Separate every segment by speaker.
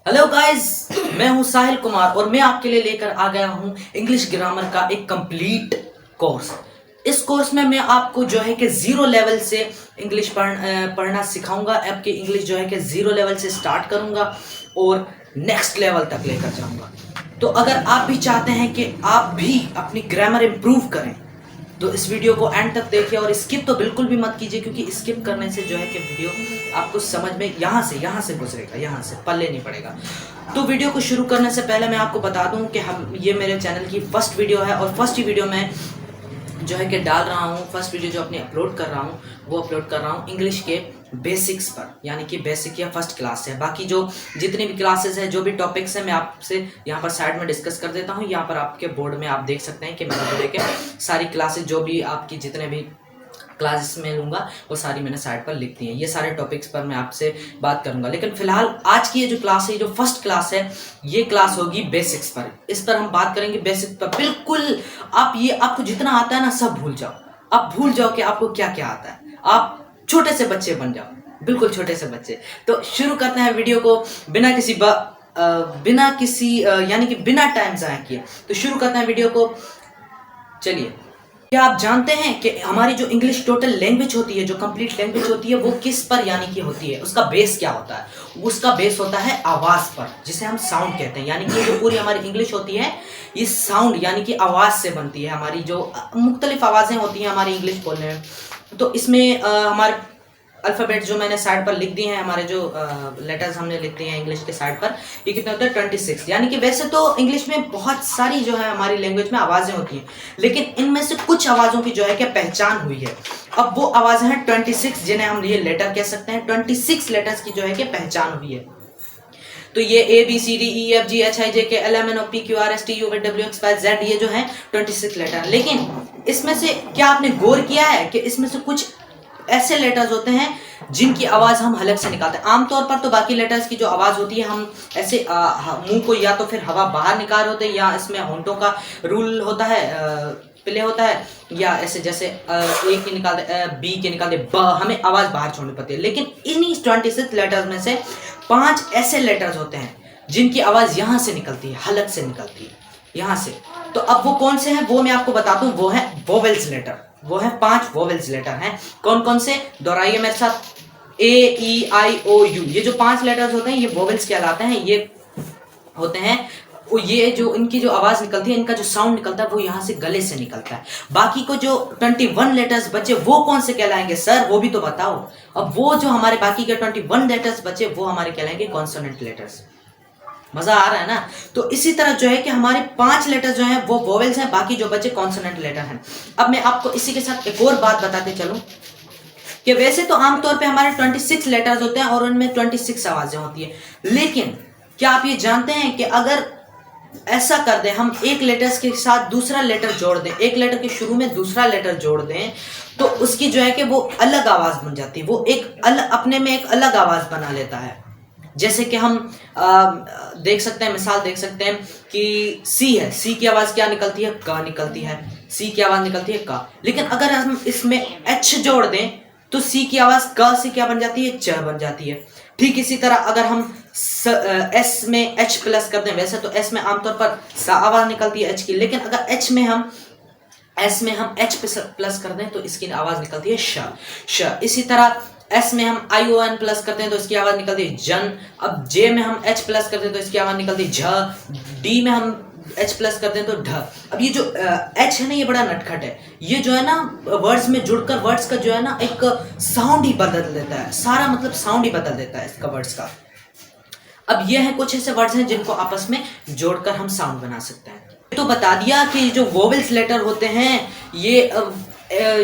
Speaker 1: Hello guys, मैं हूं साहिल कुमार और मैं आपके लिए लेकर आ गया हूं इंग्लिश ग्रामर का एक कंप्लीट कोर्स। इस कोर्स में मैं आपको जो है कि जीरो लेवल से इंग्लिश पढ़ना सिखाऊंगा। आपकी इंग्लिश जो है कि जीरो लेवल से स्टार्ट करूंगा और नेक्स्ट लेवल तक लेकर जाऊंगा। तो अगर आप भी चाहते हैं कि आप भी अपनी ग्रामर इंप्रूव करें तो इस वीडियो को एंड तक देखिए और स्किप तो बिल्कुल भी मत कीजिए, क्योंकि स्किप करने से जो है कि वीडियो आपको समझ में यहाँ से गुजरेगा, यहाँ से पल्ले नहीं पड़ेगा। तो वीडियो को शुरू करने से पहले मैं आपको बता दूं कि हम ये मेरे चैनल की फर्स्ट वीडियो है और फर्स्ट ही वीडियो में जो है कि डाल रहा हूँ। फर्स्ट वीडियो जो अपनी अपलोड कर रहा हूँ वो अपलोड कर रहा हूँ इंग्लिश के बेसिक्स पर, यानी कि बेसिक या फर्स्ट क्लास है। बाकी जो जितनी भी क्लासेस है, जो भी टॉपिक्स हैं, मैं आपसे यहाँ पर साइड में डिस्कस कर देता हूँ। यहाँ पर आपके बोर्ड में आप देख सकते हैं कि मैंने वीडियो के सारी क्लासेस जो भी आपकी जितने भी क्लासेस में लूँगा वो सारी मैंने साइड पर लिख दी है। ये सारे टॉपिक्स पर मैं आपसे बात करूंगा, लेकिन फिलहाल आज की ये जो क्लास है, जो फर्स्ट क्लास है, ये क्लास होगी बेसिक्स पर। इस पर हम बात करेंगे बेसिक्स पर। बिल्कुल आपको जितना आता है ना सब भूल जाओ। आप भूल जाओ कि आपको क्या क्या आता है। आप छोटे से बच्चे बन जाओ, बिल्कुल छोटे से बच्चे। तो शुरू करते हैं वीडियो को बिना किसी यानी कि बिना टाइम ज़ाया किए। तो शुरू करते हैं वीडियो को, चलिए। क्या आप जानते हैं कि हमारी जो इंग्लिश टोटल लैंग्वेज होती है, जो कंप्लीट लैंग्वेज होती है, वो किस पर यानी कि होती है? उसका बेस क्या होता है? उसका बेस होता है आवाज़ पर, जिसे हम साउंड कहते हैं। यानी कि जो पूरी हमारी इंग्लिश होती है ये साउंड यानी कि आवाज़ से बनती है। हमारी जो मुख्तलिफ आवाज़ें होती हैं हमारी इंग्लिश बोलने में, तो इसमें हमारे अल्फ़ाबेट जो मैंने साइड पर लिख दिए हैं, हमारे जो लेटर्स हमने लिख दिए हैं इंग्लिश के साइड पर, ये कितने होते हैं? 26। यानी कि वैसे तो इंग्लिश में बहुत सारी जो है हमारी लैंग्वेज में आवाज़ें होती हैं, लेकिन इनमें से कुछ आवाज़ों की जो है क्या पहचान हुई है। अब वो आवाज़ें हैं 26, जिन्हें हम ये लेटर कह सकते हैं। 26 लेटर्स की जो है कि पहचान हुई है। तो ये ABCDEFGHIJKLMNOPQRSTUVWXYZ ये जो है 26 लेटर। लेकिन इसमें से क्या आपने गौर किया है कि इसमें से कुछ ऐसे लेटर्स होते हैं जिनकी आवाज़ हम हलक से निकालते हैं? आमतौर पर तो बाकी लेटर्स की जो आवाज़ होती है हम ऐसे मुंह को या तो फिर हवा बाहर निकाल होते हैं, या इसमें होंठों का रूल होता है, प्ले होता है, या ऐसे जैसे ए के निकालते, बी के निकालते, ब, हमें आवाज़ बाहर छोड़नी पड़ती है। लेकिन इन्हीं 26 लेटर्स में से 5 ऐसे लेटर्स होते हैं जिनकी आवाज़ यहाँ से निकलती है, हलक से निकलती है, यहाँ से। तो अब वो कौन से हैं वो मैं आपको बताता हूँ। वो है वोवेल्स लेटर। वो है 5 वोवेल्स लेटर हैं। कौन कौन से? दोहराइए मेरे साथ। AEIOU, ये जो 5 लेटर्स होते हैं ये वोवेल्स कहलाते हैं। ये होते हैं ये जो इनकी जो आवाज़ निकलती है, इनका जो साउंड निकलता है वो यहाँ से गले से निकलता है। बाकी को जो 21 लेटर्स बचे वो कौन से कहलाएंगे सर? वो भी तो बताओ। अब वो जो हमारे बाकी के 21 लेटर्स बचे वो हमारे कहलाएंगे कॉन्सोनेंट लेटर्स। मजा आ रहा है ना? तो इसी तरह जो है कि हमारे 5 लेटर जो हैं वो वोवेल्स हैं, बाकी जो बचे कॉन्सोनेंट लेटर हैं। अब मैं आपको इसी के साथ एक और बात बताते चलूं कि वैसे तो आमतौर पे हमारे 26 लेटर्स होते हैं और उनमें 26 आवाजें होती है, लेकिन क्या आप ये जानते हैं कि अगर ऐसा कर दें, हम एक लेटर्स के साथ दूसरा लेटर जोड़ दें, एक लेटर के शुरू में दूसरा लेटर जोड़ दें, तो उसकी जो है कि वो अलग आवाज बन जाती है। वो एक अलग, अपने में एक अलग आवाज बना लेता है। जैसे कि हम देख सकते हैं, मिसाल देख सकते हैं कि सी है, सी की आवाज़ क्या निकलती है? क निकलती है। सी की आवाज़ निकलती है क। लेकिन अगर हम इसमें एच जोड़ दें तो सी की आवाज़ क से क्या बन जाती है? च बन जाती है। ठीक इसी तरह अगर हम एस में एच प्लस कर दें, वैसे तो एस में आमतौर पर सा आवाज़ निकलती है एच की, लेकिन अगर एच में हम एच प्लस कर दें तो इसकी आवाज़ निकलती है श। इसी तरह एस में हम ION प्लस करते हैं तो इसकी आवाज़ निकलती है जन। अब जे में हम एच प्लस करते हैं तो इसकी आवाज़ निकलती है झ। डी में हम एच प्लस करते हैं तो ढ। अब ये जो एच है ना, ये बड़ा नटखट है। ये जो है ना वर्ड्स में जुड़कर वर्ड्स का जो है ना एक साउंड ही बदल देता है, सारा मतलब साउंड ही बदल देता है इसका वर्ड्स का। अब ये है कुछ ऐसे वर्ड्स हैं जिनको आपस में जोड़कर हम साउंड बना सकते हैं। तो बता दिया कि जो वोवेल्स लेटर होते हैं ये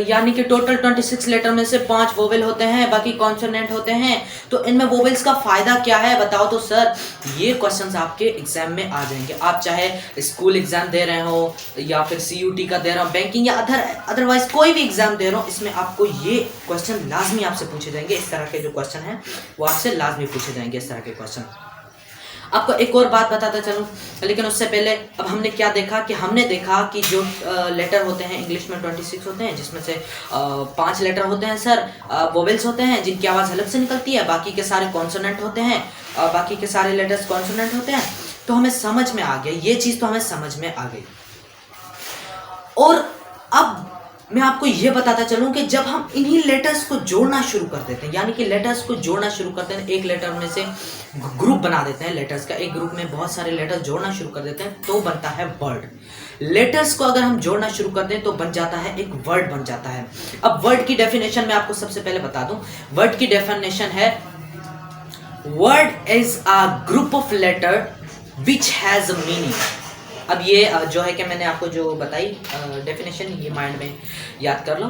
Speaker 1: यानी कि टोटल 26 लेटर में से 5 वोवेल होते हैं, बाकी कॉन्सोनेंट होते हैं। तो इनमें वोवेल्स का फ़ायदा क्या है बताओ तो सर? ये क्वेश्चंस आपके एग्जाम में आ जाएंगे। आप चाहे स्कूल एग्जाम दे रहे हो या फिर CUT का दे रहे हो, बैंकिंग या अदरवाइज कोई भी एग्जाम दे रहे हो, इसमें आपको ये क्वेश्चन लाजमी आपसे पूछे जाएंगे। इस तरह के जो क्वेश्चन हैं वो आपसे लाजमी पूछे जाएंगे, इस तरह के क्वेश्चन। आपको एक और बात बताता चलूं, लेकिन उससे पहले अब हमने क्या देखा कि हमने देखा कि जो लेटर होते हैं इंग्लिश में 26 होते हैं, जिसमें से 5 लेटर होते हैं सर वोवेल्स होते हैं जिनकी आवाज़ हलक से निकलती है, बाकी के सारे कॉन्सोनेंट होते हैं, बाकी के सारे लेटर्स कॉन्सोनेंट होते हैं। तो हमें समझ में आ गया, ये चीज़ तो हमें समझ में आ गई। और अब मैं आपको यह बताता चलूं कि जब हम इन्हीं लेटर्स को जोड़ना शुरू कर देते हैं, यानी कि लेटर्स को जोड़ना शुरू करते हैं, एक लेटर में से ग्रुप बना देते हैं लेटर्स का, एक ग्रुप में बहुत सारे लेटर्स जोड़ना शुरू कर देते हैं, तो बनता है वर्ड। लेटर्स को अगर हम जोड़ना शुरू कर दें तो बन जाता है एक वर्ड बन जाता है। अब वर्ड की डेफिनेशन मैं आपको सबसे पहले बता दूं। वर्ड की डेफिनेशन है word is a group of letter which has a meaning. अब ये जो है कि मैंने आपको जो बताई डेफिनेशन, ये माइंड में याद कर लो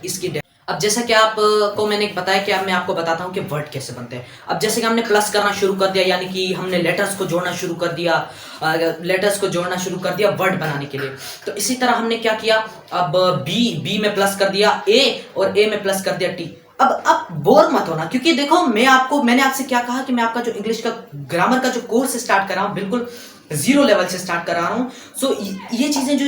Speaker 1: इसकी। अब जैसा कि आपको मैंने बताया कि अब मैं आपको बताता हूँ कि वर्ड कैसे बनते हैं। अब जैसे कि हमने प्लस करना शुरू कर दिया, यानी कि हमने लेटर्स को जोड़ना शुरू कर दिया, वर्ड बनाने के लिए। तो इसी तरह हमने क्या किया, अब बी में प्लस कर दिया ए, और ए में प्लस कर दिया टी। अब बोर मत होना, क्योंकि देखो मैंने आपसे क्या कहा कि मैं आपका जो इंग्लिश का ग्रामर का जो कोर्स स्टार्ट कर रहा हूँ बिल्कुल 0 लेवल से स्टार्ट कर रहा हूँ। सो ये चीज़ें जो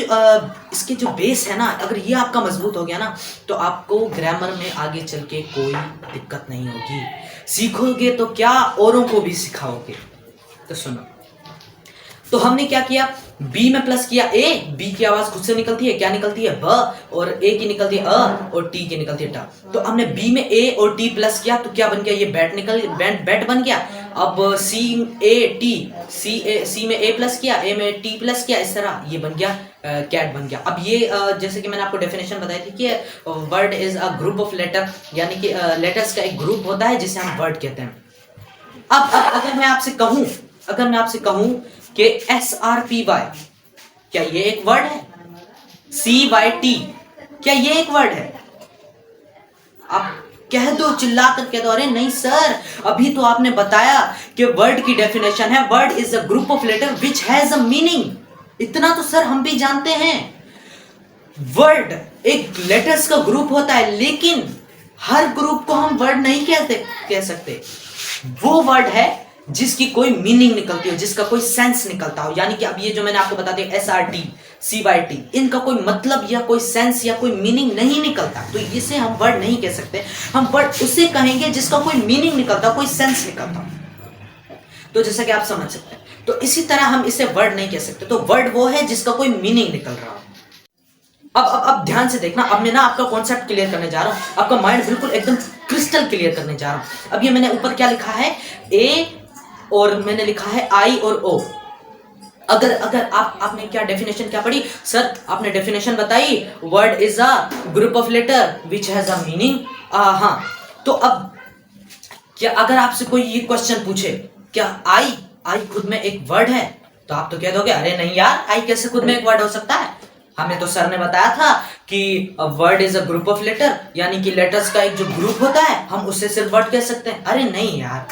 Speaker 1: इसके जो बेस है ना, अगर ये आपका मजबूत हो गया ना, तो आपको ग्रामर में आगे चल के कोई दिक्कत नहीं होगी। सीखोगे तो क्या, औरों को भी सिखाओगे। तो सुनो, तो हमने क्या किया, बी में प्लस किया ए, बी की आवाज खुद से निकलती है, क्या निकलती है ब, और ए की निकलती है अ, और टी की निकलती है टा। तो हमने बी में ए और टी प्लस किया, तो क्या बन गया, ये बैट बन गया। अब सी में ए प्लस किया, ए में टी प्लस किया, इस तरह ये बन गया कैट बन गया। अब ये जैसे कि मैंने आपको डेफिनेशन बताई थी कि word is a group of letter, यानी कि लेटर्स का एक ग्रुप होता है जिसे हम वर्ड कहते हैं। अब अगर मैं आपसे कहूं कि SRPY, क्या ये एक वर्ड है? CYT, क्या ये एक वर्ड है? आप कह दो, चिल्ला कर कह दो, अरे नहीं सर, अभी तो आपने बताया कि वर्ड की डेफिनेशन है word is a group of letter which has a meaning. इतना तो सर हम भी जानते हैं, वर्ड एक लेटर्स का ग्रुप होता है, लेकिन हर ग्रुप को हम वर्ड नहीं कह सकते। वो वर्ड है जिसकी कोई मीनिंग निकलती हो, जिसका कोई सेंस निकलता हो। यानी कि अब ये जो मैंने आपको बता दिया SRT, CYT, इनका कोई मतलब या कोई सेंस या कोई मीनिंग नहीं निकलता, तो इसे हम वर्ड नहीं कह सकते। हम वर्ड उसे कहेंगे जिसका कोई मीनिंग निकलता, कोई सेंस निकलता। तो जैसा कि आप समझ सकते हैं, तो इसी तरह हम इसे वर्ड नहीं कह सकते। तो वर्ड वो है जिसका कोई मीनिंग निकल रहा हो। अब ध्यान से देखना, अब मैं ना आपका कॉन्सेप्ट क्लियर करने जा रहा हूं, आपका माइंड बिल्कुल एकदम क्रिस्टल क्लियर करने जा रहा हूं। अब ये मैंने ऊपर क्या लिखा है, ए, और मैंने लिखा है आई और ओ। अगर आपने क्या डेफिनेशन क्या पढ़ी सर? आपने डेफिनेशन बताई word is a group of letter which has a meaning. हाँ, तो अब क्या अगर आपसे कोई ये क्वेश्चन पूछे क्या आई खुद में एक वर्ड है, तो आप तो कह दोगे अरे नहीं यार, आई कैसे खुद में एक वर्ड हो सकता है? हमें तो सर ने बताया था कि word is a group of letter, यानी कि लेटर्स का एक जो ग्रुप होता है हम उससे सिर्फ वर्ड कह सकते हैं। अरे नहीं यार,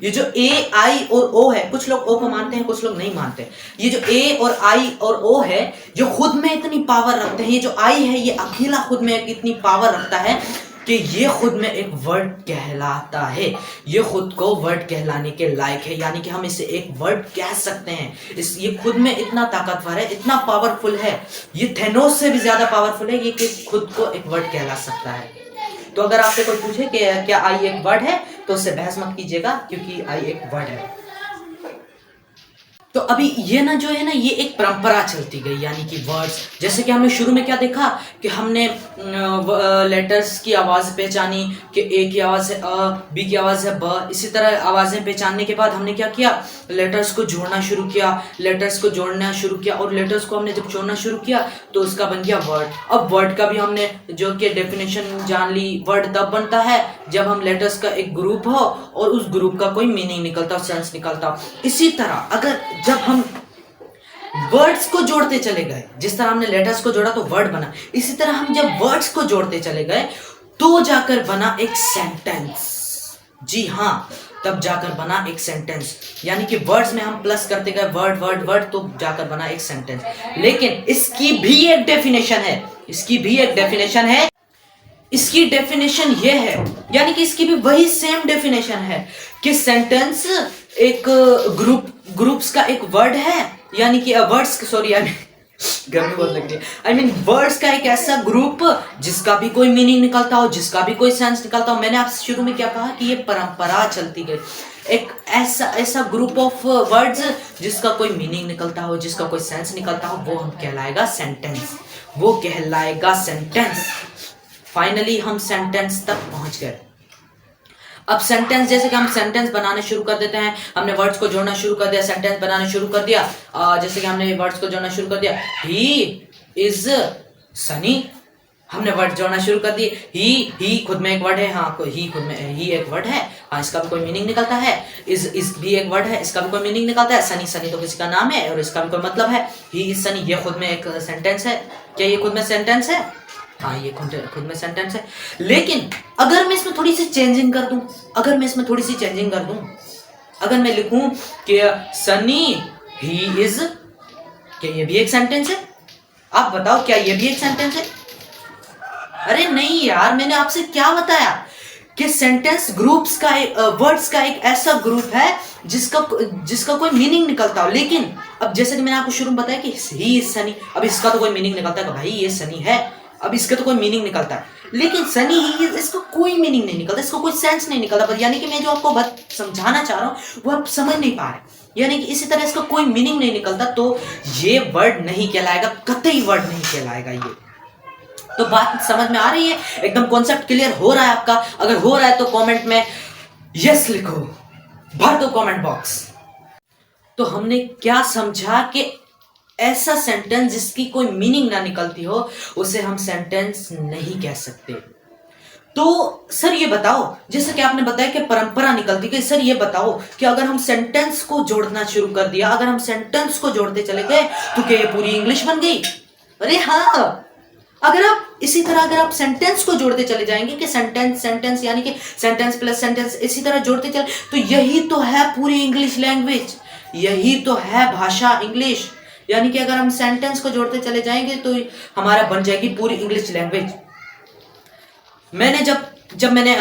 Speaker 1: ये जो ए, आई और ओ है, कुछ लोग ओ को मानते हैं, कुछ लोग नहीं मानते। ये जो ए और आई और ओ है, जो खुद में इतनी पावर रखते हैं, ये जो आई है ये अकेला खुद में इतनी पावर रखता है कि ये खुद में एक वर्ड कहलाता है, ये खुद को वर्ड कहलाने के लायक है, यानी कि हम इसे एक वर्ड कह सकते हैं। ये खुद में इतना ताकतवर है, इतना पावरफुल है, ये थेनोस से भी ज्यादा पावरफुल है, ये कि खुद को एक वर्ड कहला सकता है। तो अगर आपसे कोई पूछे कि क्या आई एक वर्ड है, तो उससे बहस मत कीजिएगा, क्योंकि आई एक वर्ड है। तो अभी ये ना जो है ना, ये एक परंपरा चलती गई, यानी कि वर्ड्स, जैसे कि हमने शुरू में क्या देखा कि हमने लेटर्स की आवाज़ पहचानी कि ए की आवाज़ है अ, बी की आवाज़ है ब। इसी तरह आवाज़ें पहचानने के बाद हमने क्या किया, लेटर्स को जोड़ना शुरू किया, और लेटर्स को हमने जब जोड़ना शुरू किया तो उसका बन गया वर्ड। अब वर्ड का भी हमने जो कि डेफिनेशन जान ली, वर्ड तब बनता है जब हम लेटर्स का एक ग्रुप हो और उस ग्रुप का कोई मीनिंग निकलता, सेंस निकलता। इसी तरह अगर जब हम वर्ड्स को जोड़ते चले गए, जिस तरह हमने लेटर्स को जोड़ा तो वर्ड बना, इसी तरह हम जब वर्ड्स को जोड़ते चले गए तो जाकर बना एक सेंटेंस। जी हाँ, तब जाकर बना एक सेंटेंस, यानी कि वर्ड्स में हम प्लस करते गए वर्ड, तो जाकर बना एक सेंटेंस। लेकिन इसकी भी एक डेफिनेशन है, इसकी डेफिनेशन ये है, यानी कि इसकी भी वही सेम डेफिनेशन है कि सेंटेंस एक ग्रुप्स का एक वर्ड है, यानी कि वर्ड्स, सॉरी गर्मी बहुत लग रही है, आई मीन वर्ड्स का एक ऐसा ग्रुप जिसका भी कोई मीनिंग निकलता हो, जिसका भी कोई सेंस निकलता हो। मैंने आपसे शुरू में क्या कहा कि ये परंपरा चलती गई, एक ऐसा ग्रुप ऑफ वर्ड्स जिसका कोई मीनिंग निकलता हो, जिसका कोई सेंस निकलता हो, वो हम कहलाएगा सेंटेंस, वो कहलाएगा सेंटेंस। फाइनली हम सेंटेंस तक पहुंच गए। अब सेंटेंस, जैसे कि हम सेंटेंस बनाने शुरू कर देते हैं, हमने वर्ड्स को जोड़ना शुरू कर दिया, सेंटेंस बनाना शुरू कर दिया। जैसे कि हमने वर्ड्स को जोड़ना शुरू कर दिया, ही इज सनी, हमने वर्ड जोड़ना शुरू कर दिए। ही खुद में एक वर्ड है, हाँ ही खुद में, ही एक वर्ड है, हाँ इसका भी कोई मीनिंग निकलता है। इज भी एक वर्ड है, इसका भी कोई मीनिंग निकलता है। सनी, सनी तो किसी का नाम है और इसका भी कोई मतलब है। ही इज सनी, ये खुद में एक सेंटेंस है। क्या ये खुद में सेंटेंस है? हाँ ये खुद में सेंटेंस है। लेकिन अगर मैं इसमें थोड़ी सी चेंजिंग कर दूं, अगर मैं लिखूं कि सनी ही इज, क्या ये भी एक सेंटेंस है? आप बताओ, क्या ये भी एक सेंटेंस है? अरे नहीं यार, मैंने आपसे क्या बताया कि सेंटेंस ग्रुप्स का वर्ड्स का एक ऐसा ग्रुप है जिसका कोई मीनिंग निकलता हो। लेकिन अब जैसे कि मैंने आपको शुरू में बताया कि ही इज सनी, अब इसका तो कोई मीनिंग निकलता है कि भाई ये सनी है, अब इसका तो कोई मीनिंग निकलता है। लेकिन सनी ही इज, इसका कोई मीनिंग नहीं निकलता, इसका कोई सेंस नहीं निकलता। यानी कि मैं जो आपको बात समझाना चाह रहा हूं वो आप समझ नहीं पा रहे। यानी कि इसी तरह इसका कोई मीनिंग नहीं निकलता, तो ये वर्ड नहीं कहलाएगा, कतई वर्ड नहीं कहलाएगा ये। तो बात समझ में आ रही है? एकदम कॉन्सेप्ट क्लियर हो रहा है आपका? अगर हो रहा है तो कमेंट में यस लिखो, भर दो कमेंट बॉक्स। तो हमने क्या समझा कि ऐसा सेंटेंस जिसकी कोई मीनिंग ना निकलती हो उसे हम सेंटेंस नहीं कह सकते। तो सर ये बताओ, जैसे कि आपने बताया कि परंपरा निकलती है, सर ये बताओ कि अगर हम सेंटेंस को जोड़ना शुरू कर दिया, अगर हम सेंटेंस को जोड़ते चले गए तो क्या ये पूरी इंग्लिश बन गई? अरे हाँ, अगर आप इसी तरह अगर आप सेंटेंस को जोड़ते चले जाएंगे कि सेंटेंस यानी कि सेंटेंस प्लस सेंटेंस इसी तरह जोड़ते चले, तो यही तो है पूरी इंग्लिश लैंग्वेज, यही तो है भाषा इंग्लिश। यानी कि अगर हम सेंटेंस को जोड़ते चले जाएंगे तो हमारा बन जाएगी पूरी इंग्लिश लैंग्वेज। मैंने जब मैंने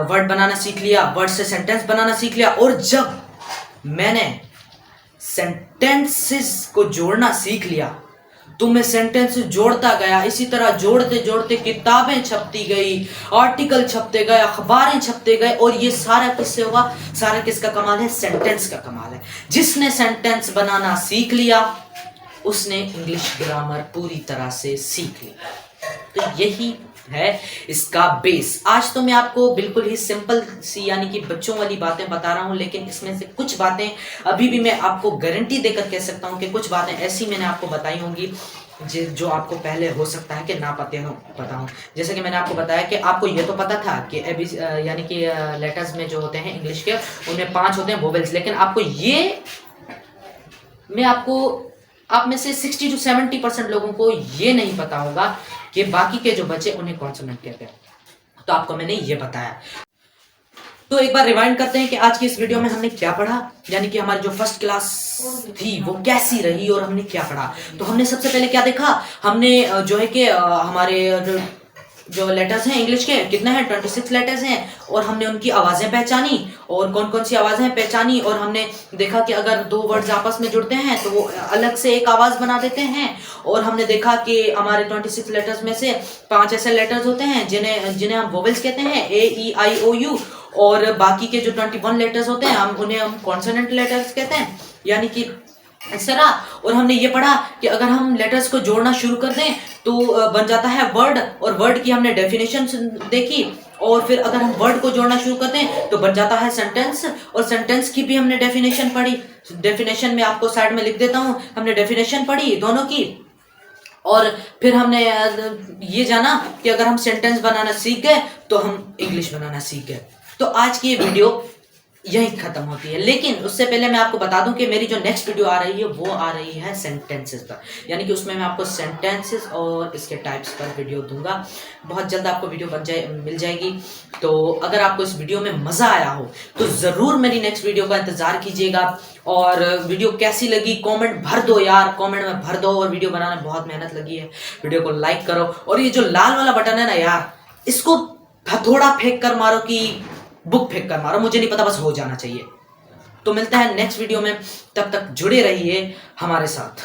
Speaker 1: वर्ड बनाना सीख लिया, वर्ड से सेंटेंस बनाना सीख लिया, और जब मैंने सेंटेंसेस को जोड़ना सीख लिया तो मैं सेंटेंस जोड़ता गया। इसी तरह जोड़ते जोड़ते किताबें छपती गई, आर्टिकल छपते गए, अखबारें छपते गए, और ये सारा किससे हुआ? सारा किसका कमाल है? सेंटेंस का कमाल है। जिसने सेंटेंस बनाना सीख लिया उसने इंग्लिश ग्रामर पूरी तरह से सीख लिया। तो यही है इसका बेस। आज तो मैं आपको बिल्कुल ही सिंपल सी यानी कि बच्चों वाली बातें बता रहा हूं, लेकिन इसमें से कुछ बातें अभी भी मैं आपको गारंटी देकर कह सकता हूं कि कुछ बातें ऐसी मैंने आपको बताई होंगी जो आपको पहले हो सकता है कि ना पता हो। जैसे कि मैंने आपको बताया कि आपको ये तो पता था कि यानी कि लेटर्स में जो होते हैं इंग्लिश के, उनमें 5 होते हैं वोवेल्स, लेकिन आपको ये मैं आपको आप में से 60 to 70% लोगों को ये नहीं पता होगा कि बाकी के जो बचे उन्हें कॉन्सोनेंट कहते हैं। तो आपको मैंने ये बताया। तो एक बार रिवाइंड करते हैं कि आज की इस वीडियो में हमने क्या पढ़ा, यानी कि हमारी जो फर्स्ट क्लास थी वो कैसी रही और हमने क्या पढ़ा। तो हमने सबसे पहले क्या देखा, हमने जो है कि हमारे जो लेटर्स हैं इंग्लिश के कितने हैं, 26 लेटर्स हैं, और हमने उनकी आवाज़ें पहचानी और कौन कौन सी आवाज़ें पहचानी, और हमने देखा कि अगर 2 वर्ड्स आपस में जुड़ते हैं तो वो अलग से एक आवाज़ बना देते हैं। और हमने देखा कि हमारे 26 लेटर्स में से 5 ऐसे लेटर्स होते हैं जिन्हें हम वोवेल्स कहते हैं, A-E-I-O-U, और बाकी के जो 21 लेटर्स होते हैं उन्हें हम कॉन्सोनेंट लेटर्स कहते हैं, यानी कि इस तरह। और हमने ये पढ़ा कि अगर हम लेटर्स को जोड़ना शुरू कर दें तो बन जाता है वर्ड, और वर्ड की हमने डेफिनेशन देखी, और फिर अगर हम वर्ड को जोड़ना शुरू कर दें तो बन जाता है सेंटेंस, और सेंटेंस की भी हमने डेफिनेशन पढ़ी। डेफिनेशन में आपको साइड में लिख देता हूँ, हमने डेफिनेशन पढ़ी दोनों की। और फिर हमने ये जाना कि अगर हम सेंटेंस बनाना सीख गए तो हम इंग्लिश बनाना सीख गए। तो आज की ये वीडियो यही खत्म होती है, लेकिन उससे पहले मैं आपको बता दूं कि मेरी जो नेक्स्ट वीडियो आ रही है वो आ रही है सेंटेंसेस पर, यानी कि उसमें मैं आपको सेंटेंसेस और इसके टाइप्स पर वीडियो दूंगा। बहुत जल्द आपको वीडियो मिल जाएगी। तो अगर आपको इस वीडियो में मज़ा आया हो तो ज़रूर मेरी नेक्स्ट वीडियो का इंतज़ार कीजिएगा। और वीडियो कैसी लगी कमेंट भर दो यार, कमेंट में भर दो। और वीडियो बनाने में बहुत मेहनत लगी है, वीडियो को लाइक करो, और ये जो लाल वाला बटन है ना यार, इसको हथौड़ा फेंक कर मारो कि बुक फेंक कर मारो, मुझे नहीं पता, बस हो जाना चाहिए। तो मिलते हैं नेक्स्ट वीडियो में, तब तक जुड़े रहिए हमारे साथ।